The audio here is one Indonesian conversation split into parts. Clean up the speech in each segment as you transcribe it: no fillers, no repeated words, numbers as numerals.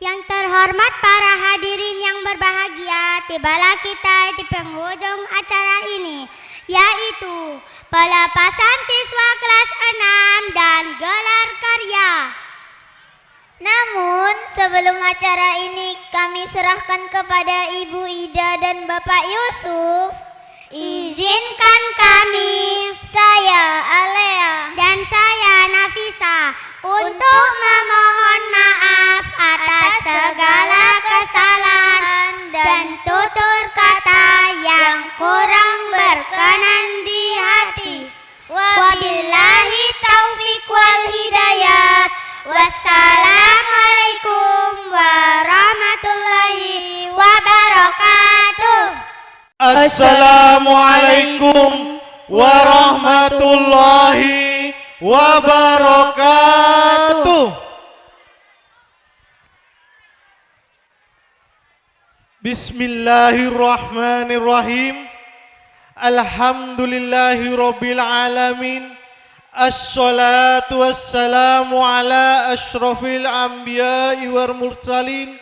Yang terhormat para hadirin yang berbahagia, tibalah kita di penghujung acara ini, yaitu pelepasan siswa kelas 6 dan gelar karya. Namun sebelum acara ini kami serahkan kepada Ibu Ida dan Bapak Yusuf, izinkan kami, saya Alea dan saya Nafisa, untuk memohon maaf atas segala kesalahan dan tutur kata yang kurang berkenan di hati. Wabillahi taufiq wal hidayah. Wassalamualaikum warahmatullahi wabarakatuh. Assalamualaikum warahmatullahi wabarakatuh. Bismillahirrahmanirrahim. Alhamdulillahi rabbil alamin. Assalatu wassalamu ala ashrafil anbiya'i wal mursalin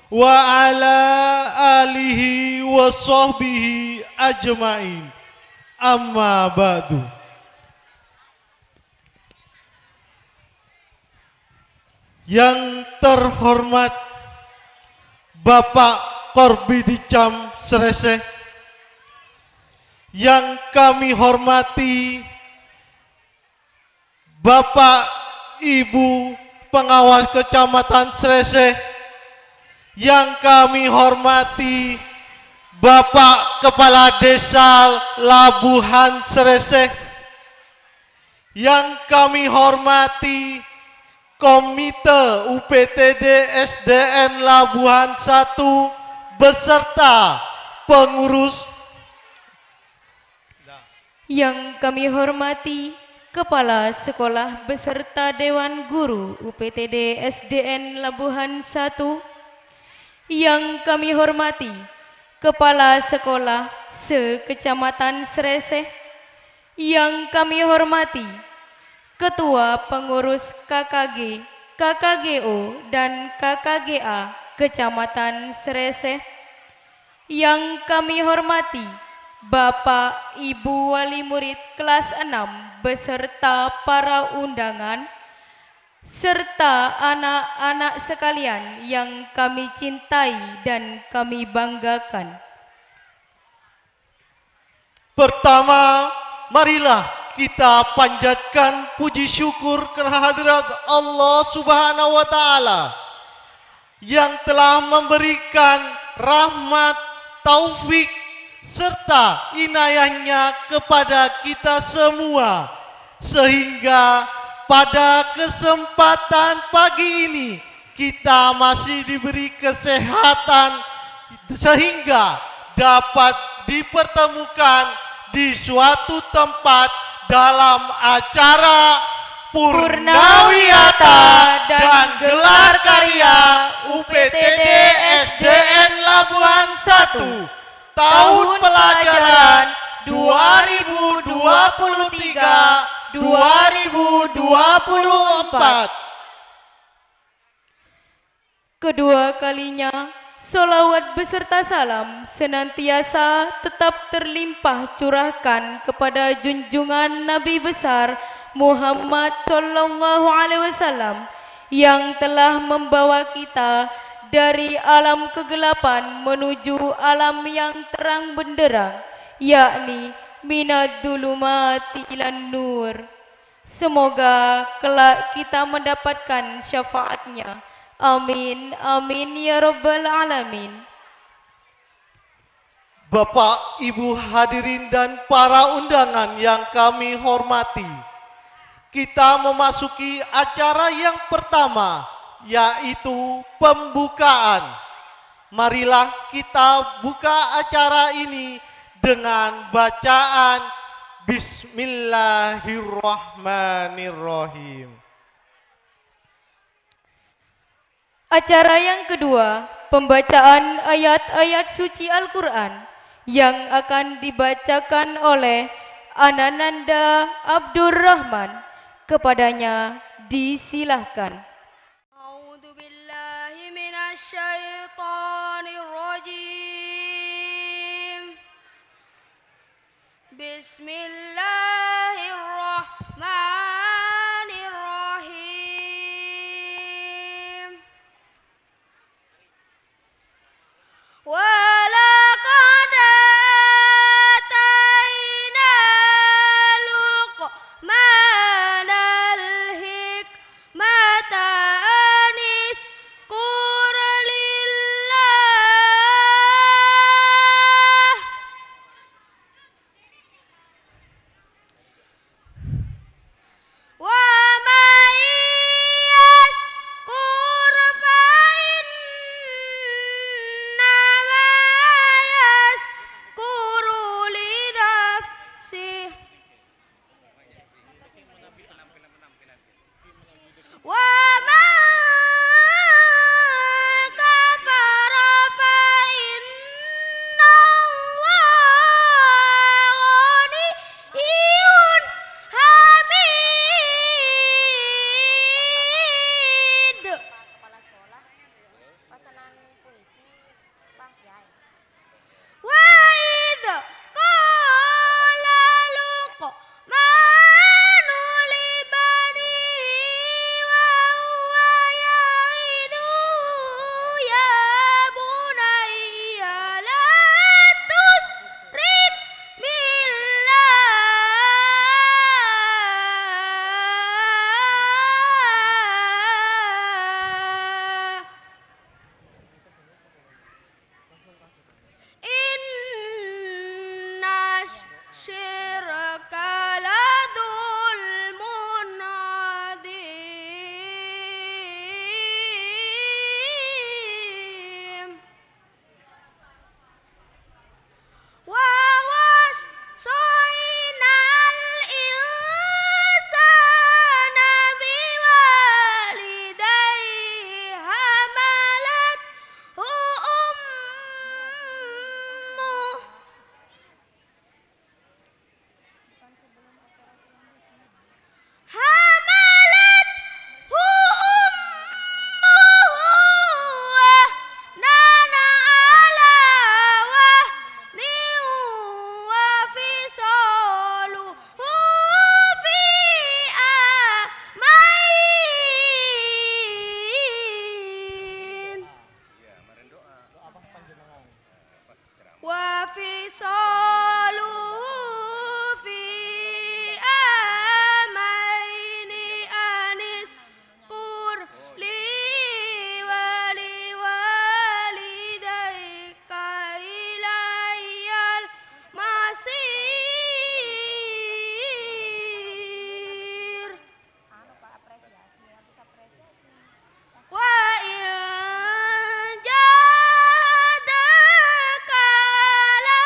wa ala alihi wa sahbihi ajma'in. Amma ba'du. Yang terhormat Bapak Korbi Dicam Sreseh, yang kami hormati Bapak Ibu pengawas Kecamatan Sreseh, yang kami hormati Bapak Kepala Desa Labuhan Sreseh, yang kami hormati Komite UPTD SDN Labuhan 1 beserta pengurus, yang kami hormati Kepala Sekolah beserta Dewan Guru UPTD SDN Labuhan 1, yang kami hormati Kepala Sekolah se-Kecamatan Sreseh, yang kami hormati Ketua Pengurus KKG, KKGO dan KKGA Kecamatan Sreseh, yang kami hormati Bapak Ibu Wali Murid kelas 6 beserta para undangan, serta anak-anak sekalian yang kami cintai dan kami banggakan. Pertama, marilah kita panjatkan puji syukur kehadirat Allah Subhanahu wa Ta'ala yang telah memberikan rahmat, taufik serta inayahnya kepada kita semua, sehingga pada kesempatan pagi ini kita masih diberi kesehatan sehingga dapat dipertemukan di suatu tempat dalam acara Purnawiyata dan gelar karya UPTD SDN Labuhan 1 tahun pelajaran 2023-2024. Kedua kalinya, solawat beserta salam senantiasa tetap terlimpah curahkan kepada junjungan Nabi besar Muhammad Sallallahu Alaihi Wasallam yang telah membawa kita dari alam kegelapan menuju alam yang terang benderang, yakni minad dulumati ilan nur. Semoga kelak kita mendapatkan syafaatnya. Amin, amin ya rabbal alamin. Bapak, Ibu hadirin dan para undangan yang kami hormati, kita memasuki acara yang pertama, yaitu pembukaan. Marilah kita buka acara ini dengan bacaan Bismillahirrahmanirrahim. Acara yang kedua, pembacaan ayat-ayat suci Al-Quran yang akan dibacakan oleh Anananda Abdurrahman. Kepadanya disilahkan. A'udzubillahi Wa idh qala Luqmanu li banihi wa huwa ya'idhu ya bunayya la tusyrik billah. Inna syirka la dzulmun adzim. Wa wassaynal insana biwalidayhi hamalathu ummuh hamalathu ummuhu wahnan ala wahnin wa fisaluhu fi amain wa fisaluhu fi amaini anis kur li walidayka ilayyal masir. Wa in jahadaka ala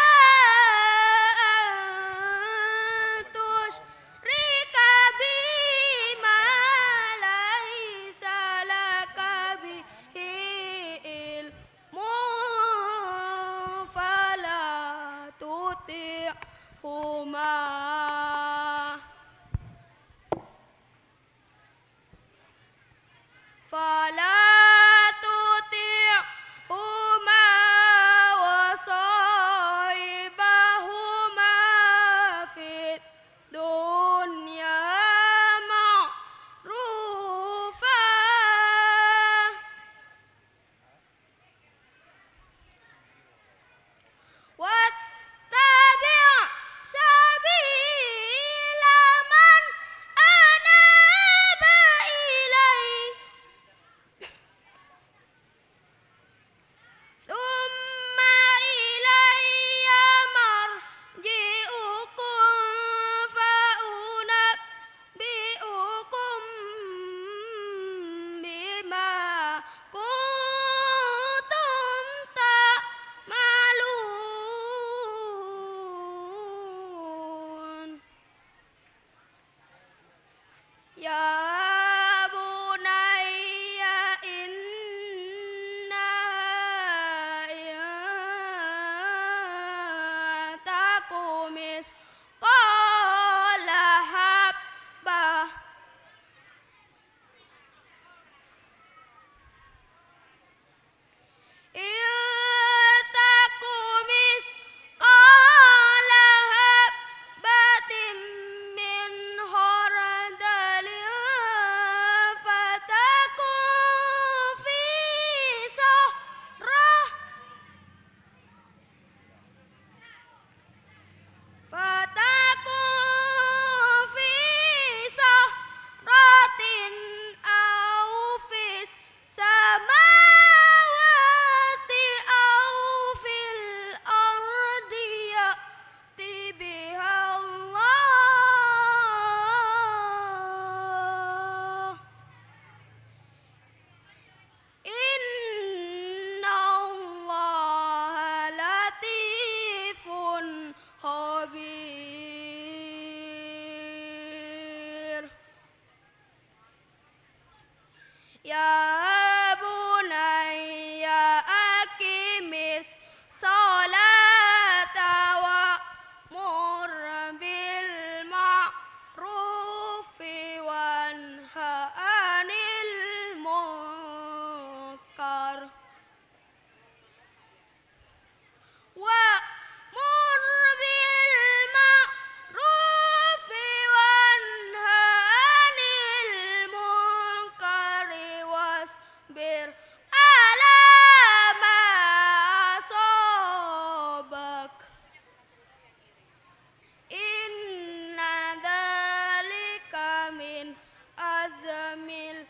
Jamil